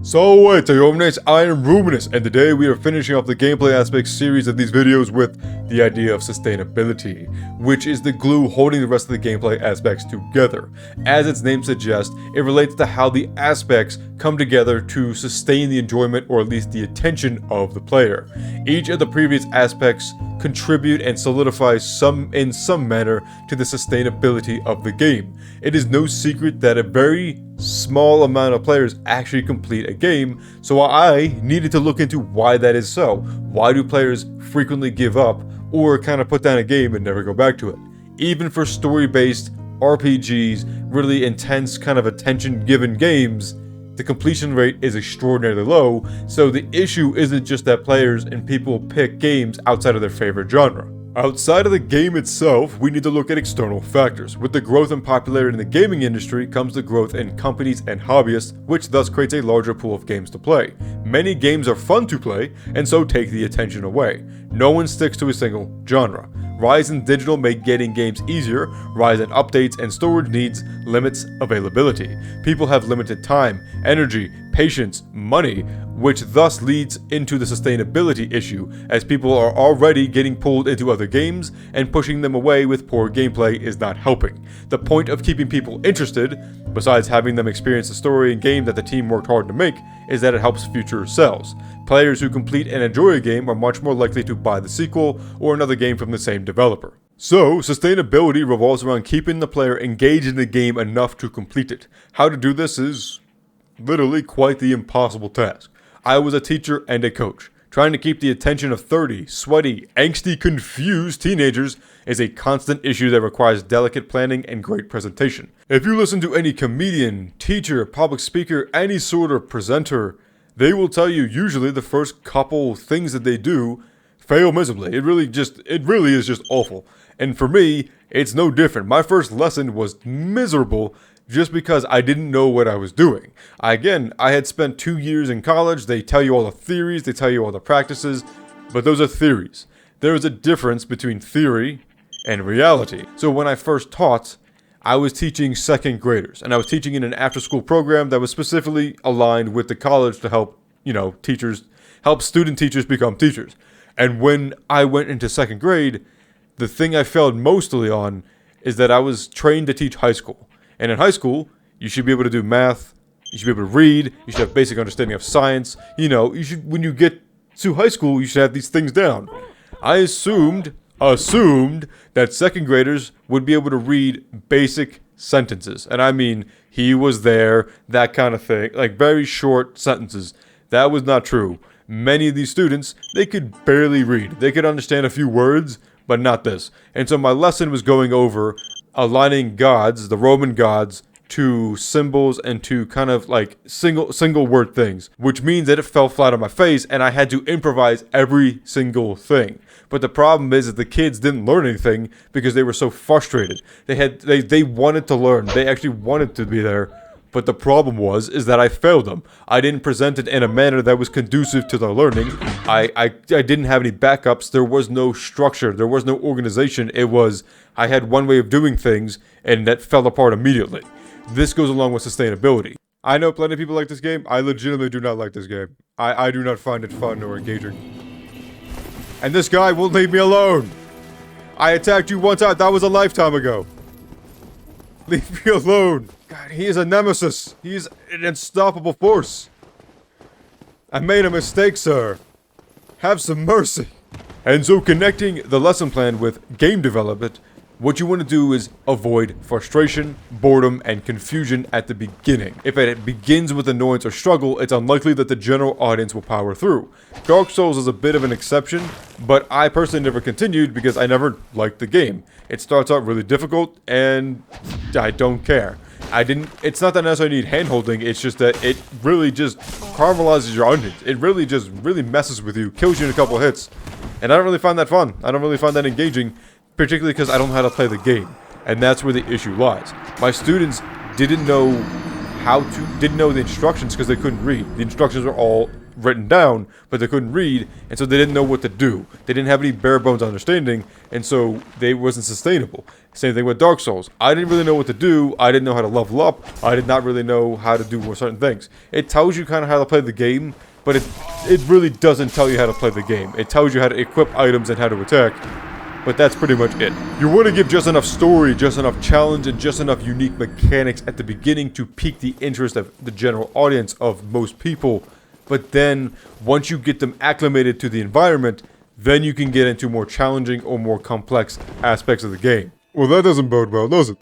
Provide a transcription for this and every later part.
So what's up, guys? I am Ruminous, and today we are finishing off the gameplay aspect series of these videos with the idea of sustainability, which is the glue holding the rest of the gameplay aspects together. As its name suggests, it relates to how the aspects come together to sustain the enjoyment or at least the attention of the player. Each of the previous aspects contribute and solidify in some manner to the sustainability of the game. It is no secret that a very small amount of players actually complete a game, so I needed to look into why that is so. Why do players frequently give up or kind of put down a game and never go back to it? Even for story-based RPGs, really intense kind of attention-given games, the completion rate is extraordinarily low, so the issue isn't just that players and people pick games outside of their favorite genre. Outside of the game itself, we need to look at external factors. With the growth and popularity in the gaming industry comes the growth in companies and hobbyists, which thus creates a larger pool of games to play. Many games are fun to play, and so take the attention away. No one sticks to a single genre. Rise in digital make getting games easier, rise in updates and storage needs limits availability. People have limited time, energy, patience, money, which thus leads into the sustainability issue, as people are already getting pulled into other games, and pushing them away with poor gameplay is not helping. The point of keeping people interested, besides having them experience the story and game that the team worked hard to make, is that it helps future sales. Players who complete and enjoy a game are much more likely to buy the sequel or another game from the same developer. So, sustainability revolves around keeping the player engaged in the game enough to complete it. How to do this is literally quite the impossible task. I was a teacher and a coach. Trying to keep the attention of 30, sweaty, angsty, confused teenagers is a constant issue that requires delicate planning and great presentation. If you listen to any comedian, teacher, public speaker, any sort of presenter, they will tell you usually the first couple things that they do fail miserably. It really is just awful. And for me, it's no different. My first lesson was miserable just because I didn't know what I was doing. I had spent 2 years in college. They tell you all the theories, they tell you all the practices, but those are theories. There is a difference between theory and reality. So when I first taught, I was teaching second graders, and I was teaching in an after-school program that was specifically aligned with the college to help, help student teachers become teachers. And when I went into second grade, the thing I failed mostly on is that I was trained to teach high school. And in high school, you should be able to do math, you should be able to read, you should have basic understanding of science. When you get to high school, you should have these things down. I assumed that second graders would be able to read basic sentences. And I mean, he was there, that kind of thing, like very short sentences. That was not true. Many of these students, they could barely read. They could understand a few words, but not this. And so my lesson was going over aligning gods, the Roman gods, to symbols and to kind of like single word things, which means that it fell flat on my face and I had to improvise every single thing. But the problem is that the kids didn't learn anything because they were so frustrated. They wanted to learn. They actually wanted to be there. But the problem is that I failed them. I didn't present it in a manner that was conducive to their learning. I didn't have any backups. There was no structure. There was no organization. I had one way of doing things, and that fell apart immediately. This goes along with sustainability. I know plenty of people like this game. I legitimately do not like this game. I do not find it fun or engaging. And this guy won't leave me alone. I attacked you one time. That was a lifetime ago. Leave me alone. God, he is a nemesis. He is an unstoppable force. I made a mistake, sir. Have some mercy. And so connecting the lesson plan with game development, what you want to do is avoid frustration, boredom, and confusion at the beginning. If it begins with annoyance or struggle, it's unlikely that the general audience will power through. Dark Souls is a bit of an exception, but I personally never continued because I never liked the game. It starts out really difficult, and I don't care. It's not that I necessarily need hand-holding, it's just that it really just caramelizes your onions. It really messes with you, kills you in a couple hits. And I don't really find that fun. I don't really find that engaging, particularly because I don't know how to play the game. And that's where the issue lies. My students didn't know the instructions because they couldn't read. The instructions were all written down, but they couldn't read, and so they didn't know what to do. They didn't have any bare bones understanding, and so they wasn't sustainable. Same thing with Dark Souls. I didn't really know what to do. I didn't know how to level up. I did not really know how to do certain things. It tells you kind of how to play the game, but it really doesn't tell you how to play the game. It tells you how to equip items and how to attack, but that's pretty much it. You want to give just enough story, just enough challenge, and just enough unique mechanics at the beginning to pique the interest of the general audience of most people, but then once you get them acclimated to the environment, then you can get into more challenging or more complex aspects of the game. Well, that doesn't bode well, does it?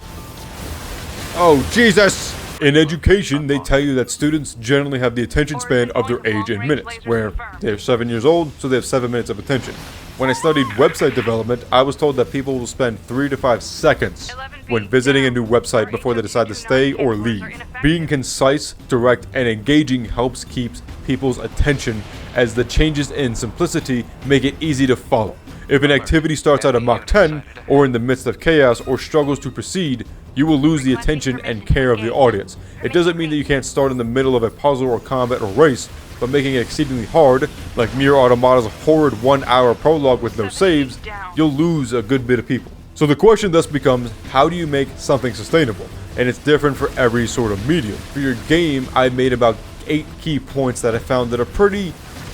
Oh, Jesus! In education, they tell you that students generally have the attention span of their age in minutes, where they're 7 years old, so they have 7 minutes of attention. When I studied website development, I was told that people will spend 3 to 5 seconds when visiting a new website before they decide to stay or leave. Being concise, direct, and engaging helps keep people's attention, as the changes in simplicity make it easy to follow. If an activity starts out at Mach 10, or in the midst of chaos, or struggles to proceed, you will lose the attention and care of the audience. It doesn't mean that you can't start in the middle of a puzzle or combat or race, but making it exceedingly hard, like Nier Automata's horrid 1-hour prologue with no saves, you'll lose a good bit of people. So the question thus becomes, how do you make something sustainable? And it's different for every sort of medium. For your game, I made about 8 key points that I found that are pretty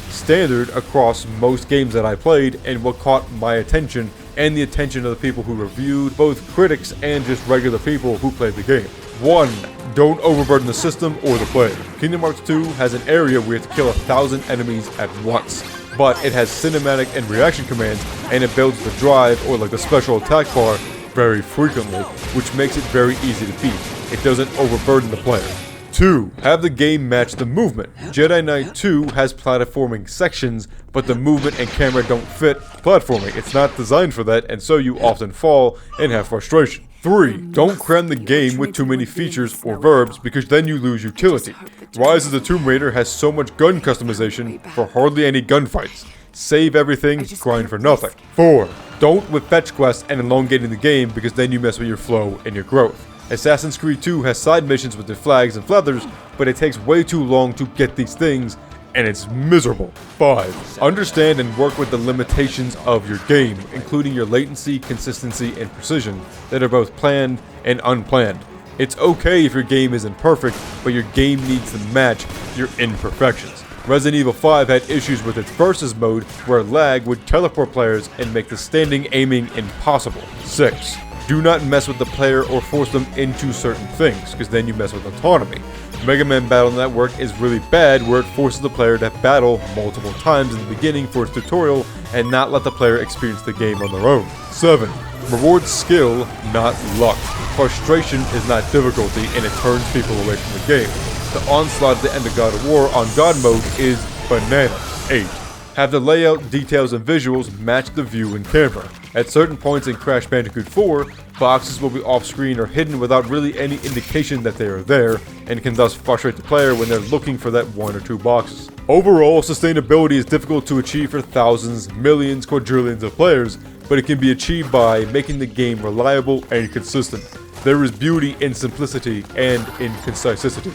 standard across most games that I played, and what caught my attention and the attention of the people who reviewed, both critics and just regular people who played the game. 1. Don't overburden the system or the player. Kingdom Hearts 2 has an area where you have to kill 1,000 enemies at once, but it has cinematic and reaction commands, and it builds the drive, or like the special attack bar, very frequently, which makes it very easy to beat. It doesn't overburden the player. 2. Have the game match the movement. Jedi Knight 2 has platforming sections, but the movement and camera don't fit platforming. It's not designed for that, and so you often fall and have frustration. 3. Don't cram the game with too many features or verbs, because then you lose utility. Rise of the Tomb Raider has so much gun customization for hardly any gunfights. Save everything, grind for nothing. 4. Don't with fetch quests and elongating the game, because then you mess with your flow and your growth. Assassin's Creed 2 has side missions with their flags and feathers, but it takes way too long to get these things, and it's miserable. 5. Understand and work with the limitations of your game, including your latency, consistency, and precision that are both planned and unplanned. It's okay if your game isn't perfect, but your game needs to match your imperfections. Resident Evil 5 had issues with its versus mode, where lag would teleport players and make the standing aiming impossible. 6. Do not mess with the player or force them into certain things, because then you mess with autonomy. Mega Man Battle Network is really bad, where it forces the player to battle multiple times in the beginning for its tutorial and not let the player experience the game on their own. 7. Reward skill, not luck. Frustration is not difficulty, and it turns people away from the game. The onslaught at the end of God of War on God mode is bananas. 8. Have the layout, details, and visuals match the view and camera. At certain points in Crash Bandicoot 4, boxes will be off-screen or hidden without really any indication that they are there, and can thus frustrate the player when they're looking for that 1 or 2 boxes. Overall, sustainability is difficult to achieve for thousands, millions, quadrillions of players, but it can be achieved by making the game reliable and consistent. There is beauty in simplicity and in concisity.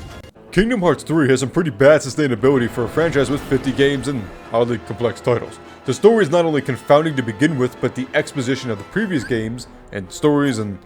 Kingdom Hearts 3 has some pretty bad sustainability for a franchise with 50 games and oddly complex titles. The story is not only confounding to begin with, but the exposition of the previous games, and stories and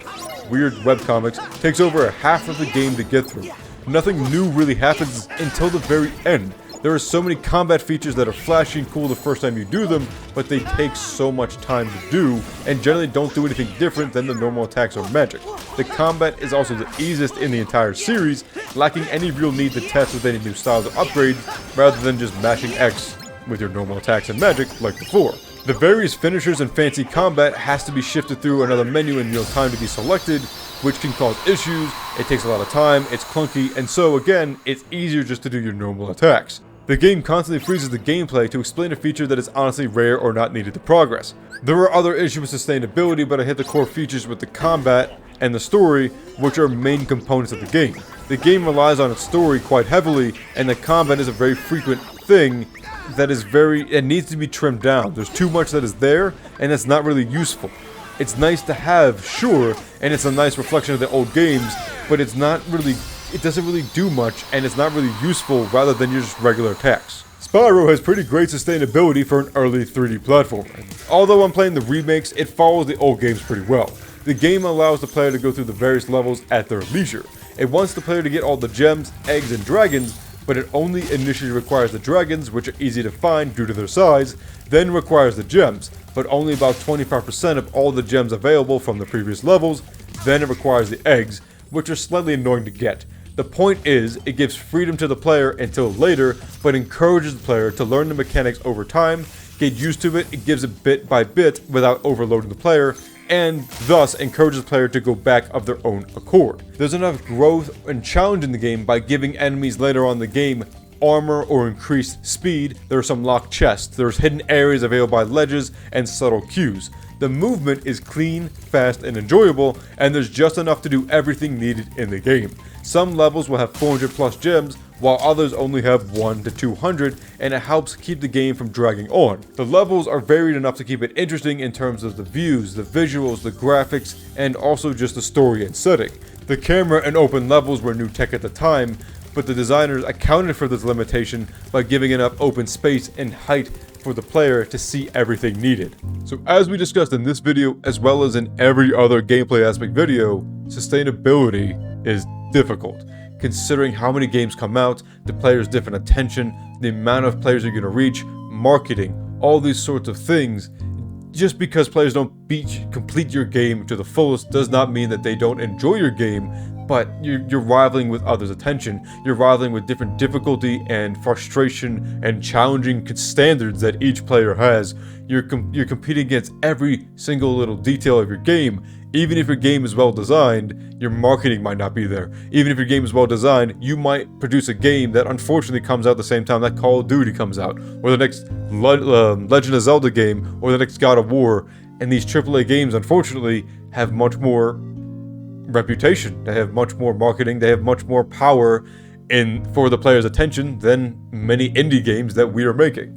weird webcomics, takes over half of the game to get through. Nothing new really happens until the very end. There are so many combat features that are flashy and cool the first time you do them, but they take so much time to do, and generally don't do anything different than the normal attacks or magic. The combat is also the easiest in the entire series, lacking any real need to test with any new styles or upgrades, rather than just mashing X with your normal attacks and magic like before. The various finishers and fancy combat has to be shifted through another menu in real time to be selected, which can cause issues, it takes a lot of time, it's clunky, and so again, it's easier just to do your normal attacks. The game constantly freezes the gameplay to explain a feature that is honestly rare or not needed to progress. There are other issues with sustainability, but I hit the core features with the combat and the story, which are main components of the game. The game relies on its story quite heavily, and the combat is a very frequent thing that it needs to be trimmed down. There's too much that is there, and it's not really useful. It's nice to have, sure, and it's a nice reflection of the old games, but it's not really it doesn't really do much, and it's not really useful rather than just regular attacks. Spyro has pretty great sustainability for an early 3D platformer. Although I'm playing the remakes, it follows the old games pretty well. The game allows the player to go through the various levels at their leisure. It wants the player to get all the gems, eggs, and dragons, but it only initially requires the dragons, which are easy to find due to their size, then requires the gems, but only about 25% of all the gems available from the previous levels, then it requires the eggs, which are slightly annoying to get. The point is, it gives freedom to the player until later, but encourages the player to learn the mechanics over time, get used to it, it gives it bit by bit without overloading the player, and thus encourages the player to go back of their own accord. There's enough growth and challenge in the game by giving enemies later on in the game armor or increased speed. There are some locked chests, there's hidden areas available by ledges, and subtle cues. The movement is clean, fast, and enjoyable, and there's just enough to do everything needed in the game. Some levels will have 400 plus gems, while others only have 1 to 200, and it helps keep the game from dragging on. The levels are varied enough to keep it interesting in terms of the views, the visuals, the graphics, and also just the story and setting. The camera and open levels were new tech at the time, but the designers accounted for this limitation by giving enough open space and height for the player to see everything needed. So as we discussed in this video, as well as in every other gameplay aspect video, sustainability is difficult. Considering how many games come out, the player's different attention, the amount of players you're going to reach, marketing, all these sorts of things. Just because players don't complete your game to the fullest does not mean that they don't enjoy your game, but you're rivaling with others' attention. You're rivaling with different difficulty and frustration and challenging standards that each player has. You're competing against every single little detail of your game. Even if your game is well designed, your marketing might not be there. Even if your game is well designed, you might produce a game that unfortunately comes out the same time that Call of Duty comes out, or the next Legend of Zelda game, or the next God of War. And these AAA games, unfortunately, have much more reputation. They have much more marketing. They have much more power for the player's attention than many indie games that we are making.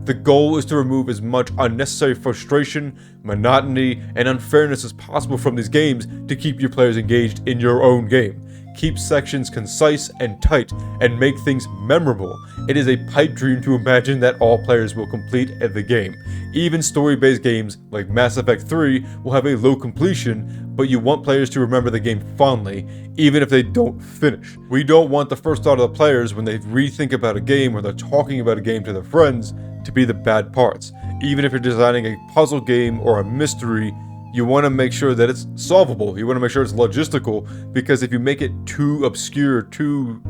The goal is to remove as much unnecessary frustration, monotony, and unfairness as possible from these games to keep your players engaged in your own game. Keep sections concise and tight, and make things memorable. It is a pipe dream to imagine that all players will complete the game. Even story-based games like Mass Effect 3 will have a low completion, but you want players to remember the game fondly, even if they don't finish. We don't want the first thought of the players when they rethink about a game or they're talking about a game to their friends to be the bad parts. Even if you're designing a puzzle game or a mystery, you want to make sure that it's solvable. You want to make sure it's logistical, because if you make it too obscure, too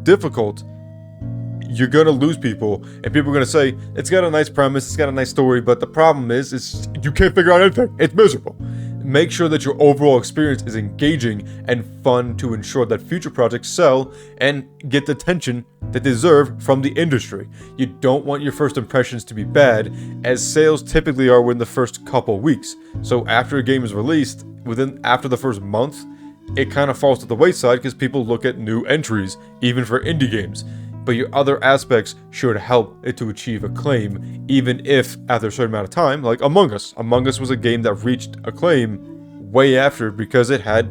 difficult, you're going to lose people, and people are going to say, it's got a nice premise, it's got a nice story, but the problem is you can't figure out anything. It's miserable. Make sure that your overall experience is engaging and fun to ensure that future projects sell and get the attention they deserve from the industry. You don't want your first impressions to be bad, as sales typically are within the first couple weeks. So after a game is released, after the first month, it kind of falls to the wayside because people look at new entries, even for indie games. But your other aspects should help it to achieve acclaim, even if after a certain amount of time, like Among Us. Among Us was a game that reached acclaim way after, because it had,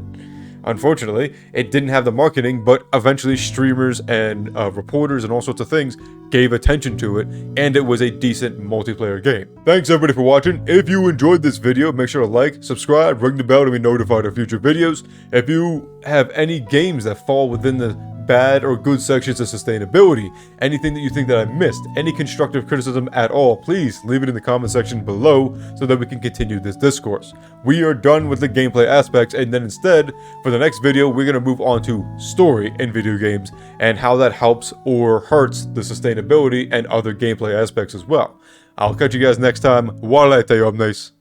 unfortunately, it didn't have the marketing, but eventually streamers and reporters and all sorts of things gave attention to it, and it was a decent multiplayer game. Thanks everybody for watching. If you enjoyed this video, make sure to like, subscribe, ring the bell to be notified of future videos. If you have any games that fall within the bad or good sections of sustainability, anything that you think that I missed, any constructive criticism at all, please leave it in the comment section below so that we can continue this discourse. We are done with the gameplay aspects, and then instead, for the next video, we're going to move on to story in video games and how that helps or hurts the sustainability and other gameplay aspects as well. I'll catch you guys next time. Walete omnes.